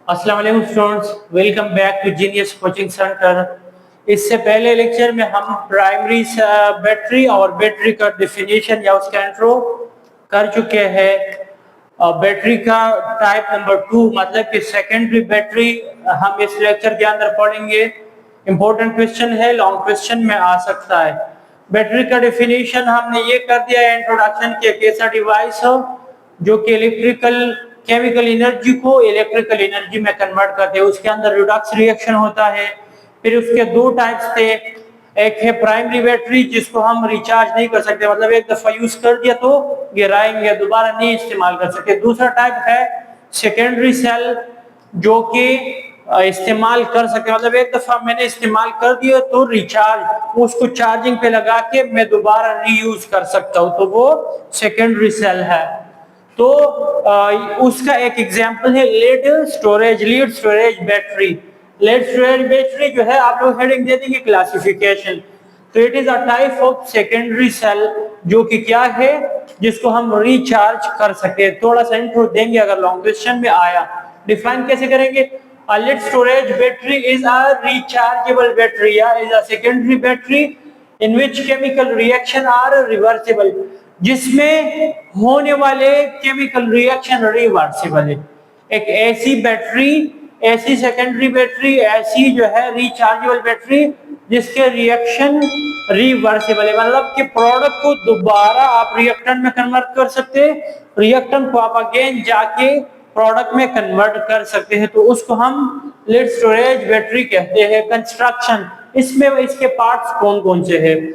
अस्सलाम वालेकुम students, welcome back to genius coaching centre. इससे पहले लेक्चर में हम प्राइमरी बैटरी और बैटरी का डिफिनीशन या उसका इंट्रो कर चुके हैं। बैटरी का टाइप नंबर 2 मतलब कि सेकेंडरी बैटरी हम इस लेक्चर के अंदर पढ़ेंगे। इंपॉर्टेंट क्वेश्चन है, लॉन्ग क्वेश्चन में आ सकता है। बैटरी का डिफिनीशन हमने ये कर दिया है इंट्रोडक्शन के, एक ऐसा डिवाइस हो जो कि इलेक्ट्रिकल केमिकल एनर्जी को इलेक्ट्रिकल एनर्जी में कन्वर्ट करते हैं। उसके अंदर रिडक्स रिएक्शन होता है। फिर उसके दो टाइप्स थे, एक है प्राइमरी बैटरी जिसको हम रिचार्ज नहीं कर सकते, मतलब एक दफा यूज कर दिया तो गिराएंगे, दोबारा नहीं इस्तेमाल कर सकते। दूसरा टाइप है सेकेंडरी सेल जो कि इस्तेमाल कर सकते, मतलब एक दफा मैंने इस्तेमाल कर दिया तो रिचार्ज उसको चार्जिंग पे लगा के मैं दोबारा रीयूज कर सकता हूँ, तो वो सेकेंडरी सेल है। तो उसका एक एग्जांपल है lead storage battery. Lead storage battery जो है आप लोग हेडिंग दे देंगे क्लासिफिकेशन। तो it is a type of secondary cell जो कि क्या है, जिसको हम रिचार्ज कर सकते हैं। थोड़ा सा इंट्रो देंगे अगर लॉन्ग क्वेश्चन में आया। डिफाइन कैसे करेंगे? A lead storage battery is a rechargeable battery या is a secondary battery in which chemical reaction are reversible, जिसमें होने वाले केमिकल रिएक्शन रिवर्सिबल है। एक ऐसी बैटरी, ऐसी सेकेंडरी बैटरी, ऐसी जो है रिचार्जेबल बैटरी जिसके रिएक्शन रिवर्सिबल है, मतलब कि प्रोडक्ट को दोबारा आप रिएक्टेंट में कन्वर्ट कर सकते हैं, रिएक्टेंट को आप अगेन जाके प्रोडक्ट में कन्वर्ट कर सकते हैं। तो उसको हम लीड स्टोरेज बैटरी कहते हैं। कंस्ट्रक्शन, इसमें इसके पार्ट्स कौन कौन से हैं?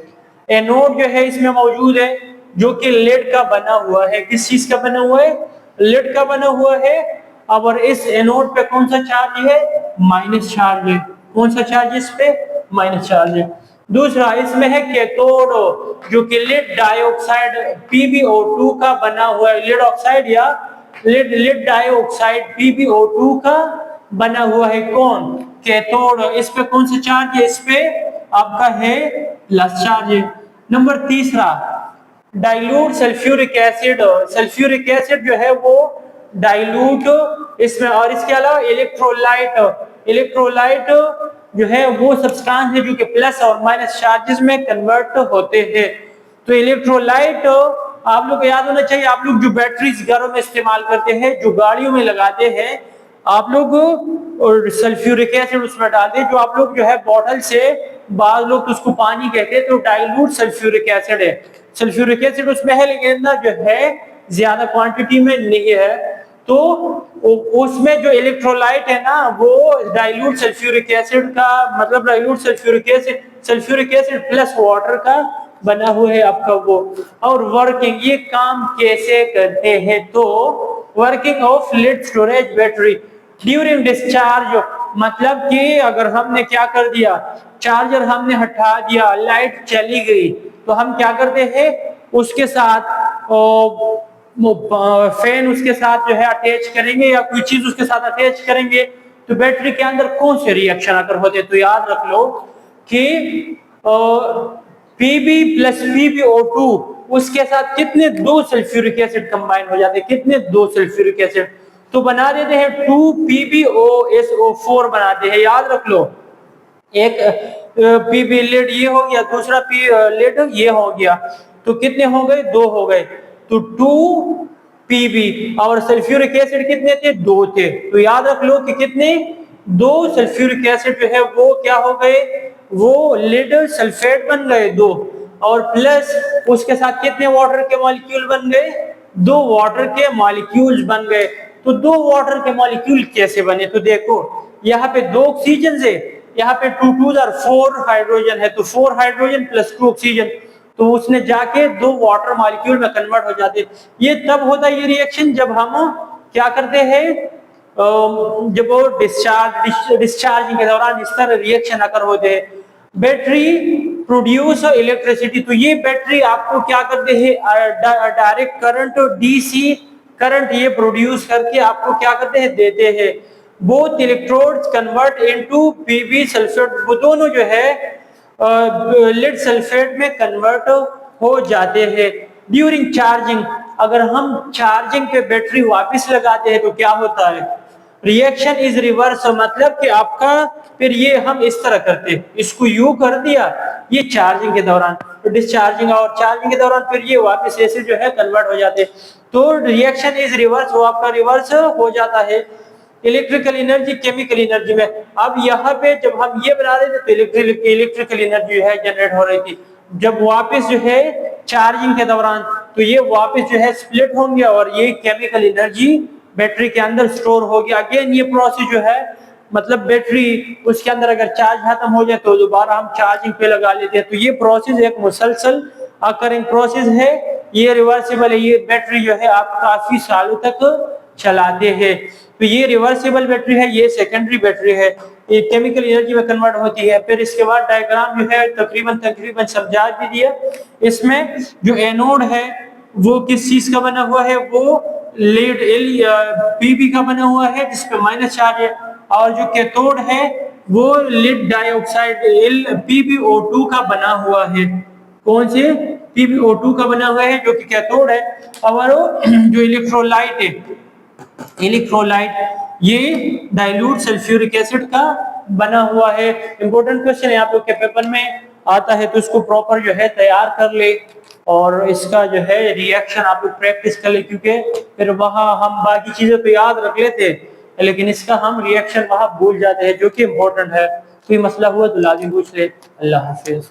एनोड जो है इसमें मौजूद है जो कि लेड का बना हुआ है। किस चीज का बना हुआ है? लेड का बना हुआ है। और इस एनोड पे कौन सा चार्ज है? माइनस चार्ज है। कौन सा चार्ज इस पे? माइनस चार्ज है। दूसरा इसमें है कैथोड जो कि लेड डाइऑक्साइड PbO2 का बना हुआ है। लेड ऑक्साइड या लेड डाइऑक्साइड PbO2 का बना हुआ है। कौन? कैथोड। इस पे कौन सा चार्ज है? इस पे आपका है प्लस चार्ज है। नंबर तीसरा dilute sulphuric acid. Sulphuric acid जो है वो डाइल्यूट इसमें, और इसके अलावा इलेक्ट्रोलाइट। इलेक्ट्रोलाइट जो है वो सब्सटेंस है जो कि प्लस और माइनस चार्जेस में कन्वर्ट होते हैं। तो इलेक्ट्रोलाइट आप लोग को याद होना चाहिए। आप लोग जो बैटरीज घरों में इस्तेमाल करते हैं, जो गाड़ियों में लगाते हैं, आप लोग और सल्फ्यूरिक एसिड उसमें डालते हैं। जो आप लोग जो है बोतल से, बाद लोग उसको पानी कहते हैं, तो डाइल्यूट सल्फ्यूरिक एसिड है। सल्फ्यूरिक एसिड उसमें है लेकिन ना जो है ज्यादा क्वांटिटी में नहीं है। तो उसमें जो इलेक्ट्रोलाइट है ना वो डाइल्यूट सल्फ्यूरिक एसिड का, मतलब dilute sulphuric acid plus water का बना हुआ है आपका वो। और वर्किंग, ये काम कैसे करते हैं? तो working of lead storage battery during discharge, मतलब कि अगर हमने क्या कर दिया, चार्जर हमने हटा दिया, लाइट चली गई, तो हम क्या करते हैं उसके साथ फैन उसके साथ जो है अटैच करेंगे या कोई चीज उसके साथ अटैच करेंगे, तो बैटरी के अंदर कौन से रिएक्शन अगर होते? तो याद रख लो कि Pb प्लस PbO2 उसके साथ कितने दो सल्फ्यूरिक एसिड कंबाइन हो जाते हैं, कितने दो सल्फ्यूरिक एसिड, तो बना देते हैं 2PbOSO4 बनाते हैं। याद रख लो, एक Pb लीड ये हो गया, दूसरा P लीड ये हो गया, तो कितने हो गए? दो हो गए। तो 2Pb और सल्फ्यूरिक एसिड कितने थे? दो थे। तो याद रख लो कि कितने? दो सल्फ्यूरिक एसिड जो है वो क्या हो गए? वो लीड सल्फेट बन गए दो, और प्लस उसके साथ कितने वाटर के मॉलिक्यूल बन गए? दो वाटर के मॉलिक्यूल्स बन गए। तो दो वाटर के मॉलिक्यूल कैसे बने? तो देखो यहाँ पे दो ऑक्सीजन है, यहाँ पे 2 2 4 हाइड्रोजन है, तो 4 हाइड्रोजन प्लस 2 ऑक्सीजन, तो उसने जाके दो वाटर मॉलिक्यूल में कन्वर्ट हो जाते। ये तब होता है ये रिएक्शन जब हम क्या करते हैं, जब वो डिस्चार्जिंग के दौरान इस तरह रिएक्शन अगर होते हैं। बैटरी प्रोड्यूस इलेक्ट्रिसिटी, तो ये बैटरी आपको क्या करते हैं, डायरेक्ट करंट DC करंट ये प्रोड्यूस करके आपको क्या करते हैं, देते हैं। Both electrodes convert into Pb sulphate, वो दोनों जो है लीड सल्फेट में कन्वर्ट हो जाते हैं। ड्यूरिंग चार्जिंग, अगर हम चार्जिंग पे बैटरी वापस लगाते हैं तो क्या होता है? रिएक्शन इज रिवर्स मतलब कि आपका फिर ये हम इस तरह करते हैं, इसको यू कर दिया ये चार्जिंग के दौरान, तो डिस्चार्जिंग और चार्जिंग के दौरान फिर ये वापस ऐसे जो है कन्वर्ट हो जाते हैं। तो रिएक्शन इज रिवर्स, वो आपका रिवर्स हो जाता है इलेक्ट्रिकल एनर्जी केमिकल एनर्जी में। अब यहाँ पे जब हम ये बना रहे थे तो इलेक्ट्रिकल एनर्जी है जनरेट हो रही थी, जब वापस जो है चार्जिंग के दौरान तो ये वापस जो है स्प्लिट होंगे और ये केमिकल एनर्जी बैटरी के अंदर स्टोर होगी। अगेन ये प्रोसेस जो है मतलब बैटरी उसके अंदर अगर चार्ज खत्म हो जाए तो दोबारा हम चार्जिंग पे लगा लेते हैं। तो ये प्रोसेस एक मुसलसल अकरिंग प्रोसेस है, ये रिवर्सिबल है, ये बैटरी जो है आप काफी सालों तक चलाते हैं। तो ये रिवर्सिबल बैटरी है, ये सेकेंडरी बैटरी है, ये केमिकल एनर्जी में कन्वर्ट होती है। फिर इसके बाद डायग्राम जो है तकरीबन समझा भी दिया। इसमें जो एनोड है वो किस चीज का बना हुआ है, वो लीड पीबी का बना हुआ है जिसपे माइनस चार्ज है, और जो कैथोड है वो लिड डाइऑक्साइड PbO2 का बना हुआ है। कौन से? PbO2 का बना हुआ है जो कि कैथोड है। और जो इलेक्ट्रोलाइट है, इलेक्ट्रोलाइट ये डाइल्यूट सल्फ्यूरिक एसिड का बना हुआ है। इंपॉर्टेंट क्वेश्चन है आप लोग के पेपर में आता है, तो इसको प्रॉपर जो है तैयार कर ले और इसका जो है रिएक्शन आप लोग प्रैक्टिस कर ले, क्योंकि फिर वहां हम बाकी चीजें तो याद रख लेते लेकिन इसका हम रिएक्शन वहां भूल जाते हैं जो कि इम्पोर्टेंट है। कोई मसला हुआ तो लाजिम पूछ ले। अल्लाह हाफिज।